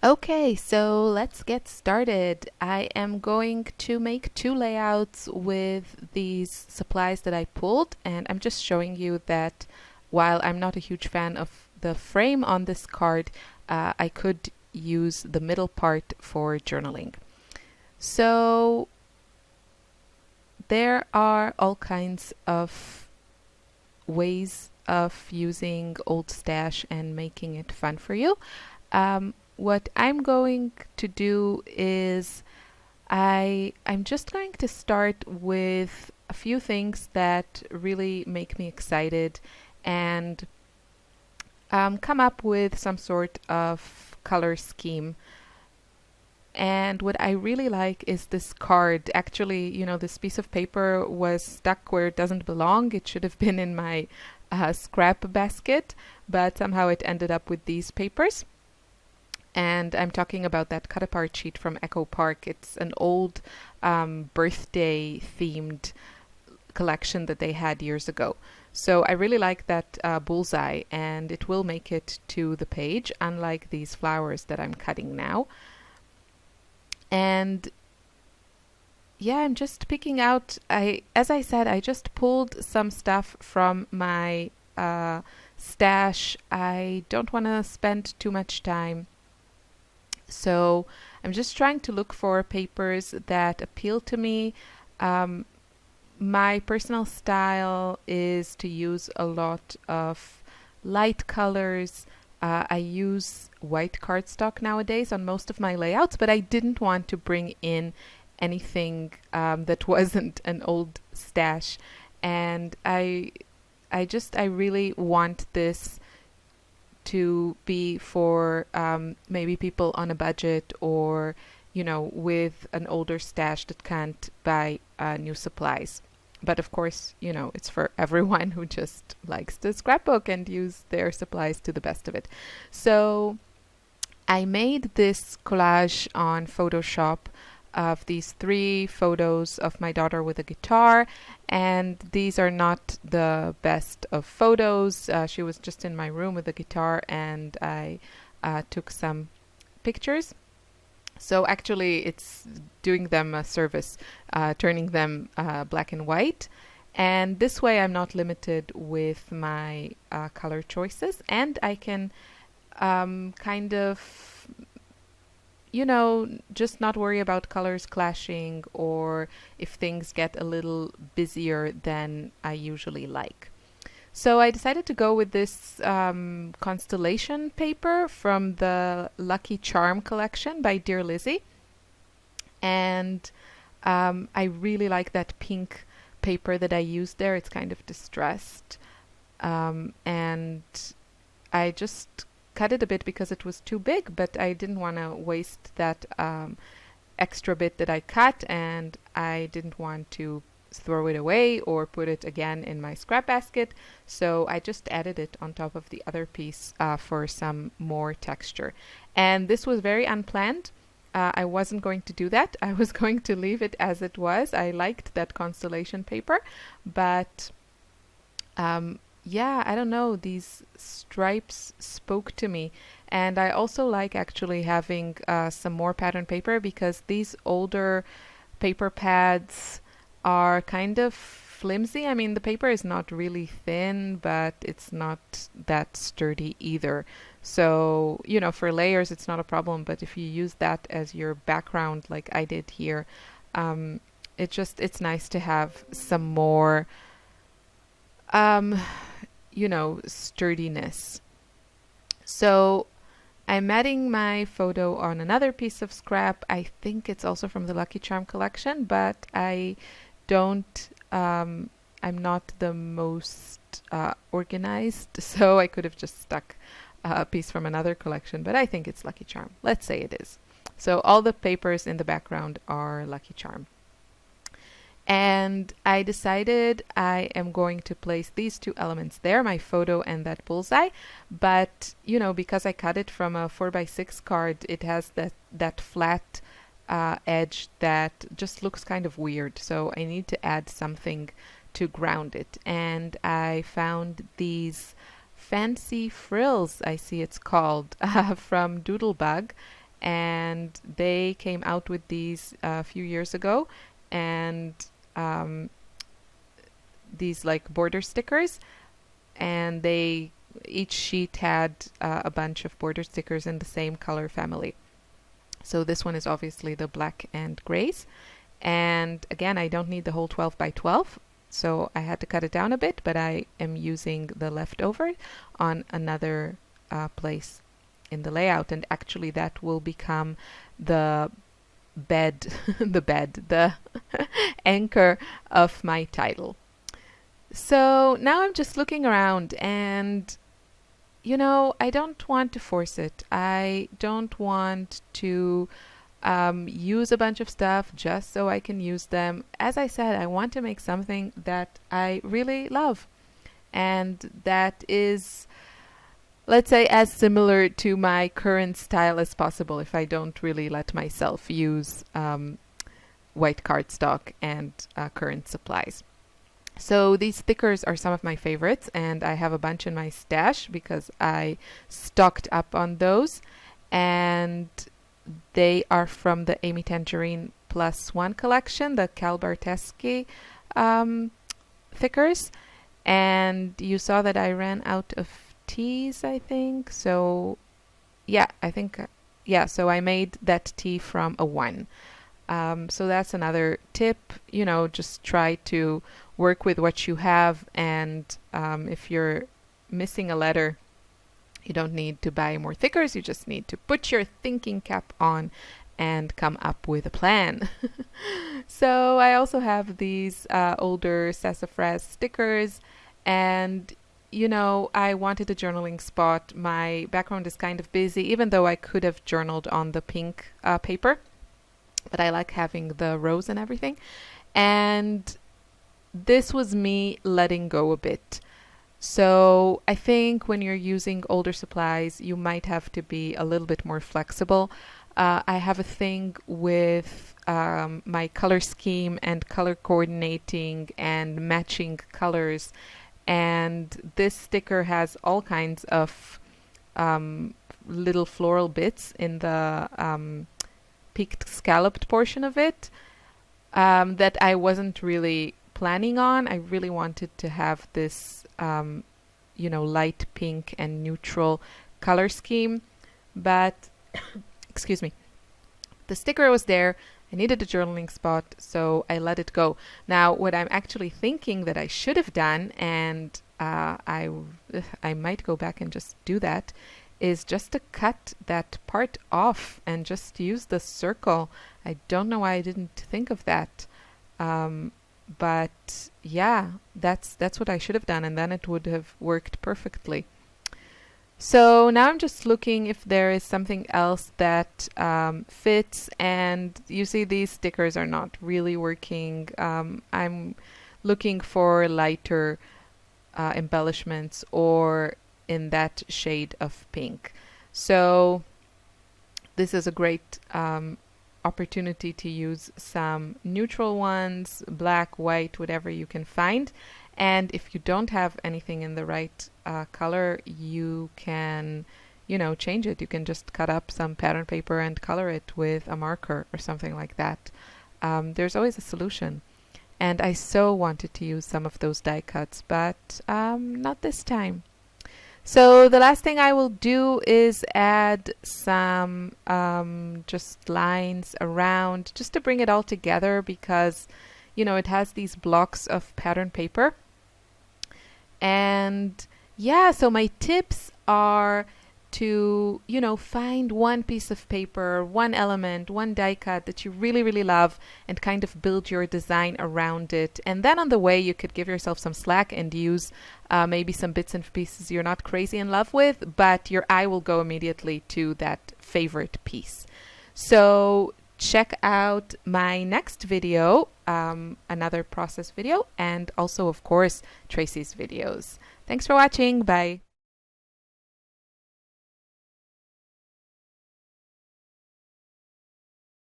Okay, so let's get started. I am going to make two layouts with these supplies that I pulled, and I'm just showing you that while I'm not a huge fan of the frame on this card, I could use the middle part for journaling. So there are all kinds of ways of using old stash and making it fun for you. What I'm going to do is I'm just going to start with a few things that really make me excited and come up with some sort of color scheme. And what I really like is this card. Actually, this piece of paper was stuck where it doesn't belong. It should have been in my scrap basket, but somehow it ended up with these papers. And I'm talking about that cut apart sheet from Echo Park. It's an old birthday themed collection that they had years ago. So I really like that bullseye, and it will make it to the page, unlike these flowers that I'm cutting now. And yeah, I'm just picking out, as I said, I just pulled some stuff from my stash. I don't want to spend too much time. So I'm just trying to look for papers that appeal to me. My personal style is to use a lot of light colors. I use white cardstock nowadays on most of my layouts, but I didn't want to bring in anything that wasn't an old stash. And I really want this to be for maybe people on a budget, or with an older stash that can't buy new supplies. But of course, it's for everyone who just likes to scrapbook and use their supplies to the best of it. So I made this collage on Photoshop of these 3 photos of my daughter with a guitar, and these are not the best of photos. She was just in my room with a guitar, and I took some pictures. So actually it's doing them a service, turning them black and white. And this way I'm not limited with my color choices, and I can kind of just not worry about colors clashing, or if things get a little busier than I usually like. So I decided to go with this constellation paper from the Lucky Charm collection by Dear Lizzie. And I really like that pink paper that I used there. It's kind of distressed. And I just cut it a bit because it was too big, but I didn't want to waste that extra bit that I cut, and I didn't want to throw it away or put it again in my scrap basket. So I just added it on top of the other piece for some more texture. And this was very unplanned. I wasn't going to do that. I was going to leave it as it was. I liked that constellation paper, but yeah, I don't know, these stripes spoke to me. And I also like actually having some more pattern paper, because these older paper pads are kind of flimsy. I mean, the paper is not really thin, but it's not that sturdy either. So, for layers, it's not a problem. But if you use that as your background, like I did here, it's nice to have some more sturdiness. So I'm adding my photo on another piece of scrap. I think it's also from the Lucky Charm collection, but I'm not the most organized, so I could have just stuck a piece from another collection, but I think it's Lucky Charm. Let's say it is. So all the papers in the background are Lucky Charm. And I decided I am going to place these 2 elements there, my photo and that bullseye. But, because I cut it from a 4x6 card, it has that flat edge that just looks kind of weird. So I need to add something to ground it. And I found these fancy frills, I see it's called, from Doodlebug. and they came out with these a few years ago, and these like border stickers, and each sheet had a bunch of border stickers in the same color family. So this one is obviously the black and grays. And again, I don't need the whole 12 by 12, so I had to cut it down a bit, but I am using the leftover on another place in the layout, and actually that will become the bed, the anchor of my title. So now I'm just looking around, and I don't want to force it. I don't want to use a bunch of stuff just so I can use them. As I said, I want to make something that I really love, and that is, let's say, as similar to my current style as possible, if I don't really let myself use white cardstock and current supplies. So these stickers are some of my favorites, and I have a bunch in my stash because I stocked up on those, and they are from the Amy Tangerine +1 collection, the Cal Barteschi thickers. And you saw that I ran out of teas, I think. So yeah, so I made that tea from a 1. So that's another tip, just try to work with what you have, and if you're missing a letter, you don't need to buy more thickers, you just need to put your thinking cap on and come up with a plan. So I also have these older sassafras stickers, and I wanted a journaling spot. My background is kind of busy, even though I could have journaled on the pink paper, but I like having the rose and everything. And this was me letting go a bit. So I think when you're using older supplies, you might have to be a little bit more flexible. I have a thing with my color scheme and color coordinating and matching colors. And this sticker has all kinds of little floral bits in the peaked scalloped portion of it that I wasn't really planning on. I really wanted to have this light pink and neutral color scheme, but excuse me, the sticker was there. I needed a journaling spot, so I let it go. Now, what I'm actually thinking that I should have done, and I might go back and just do that, is just to cut that part off and just use the circle. I don't know why I didn't think of that. But yeah, that's what I should have done, and then it would have worked perfectly. So now I'm just looking if there is something else that fits, and you see these stickers are not really working. I'm looking for lighter embellishments or in that shade of pink. So this is a great opportunity to use some neutral ones, black, white, whatever you can find. And if you don't have anything in the right color, you can, change it. You can just cut up some pattern paper and color it with a marker or something like that. There's always a solution. And I so wanted to use some of those die cuts, but not this time. So the last thing I will do is add some just lines around, just to bring it all together, because it has these blocks of pattern paper. And yeah, so my tips are to find one piece of paper, one element, one die cut that you really, really love, and kind of build your design around it. And then on the way, you could give yourself some slack and use maybe some bits and pieces you're not crazy in love with, but your eye will go immediately to that favorite piece. So check out my next video, another process video, and also, of course, Tracy's videos. Thanks for watching. Bye.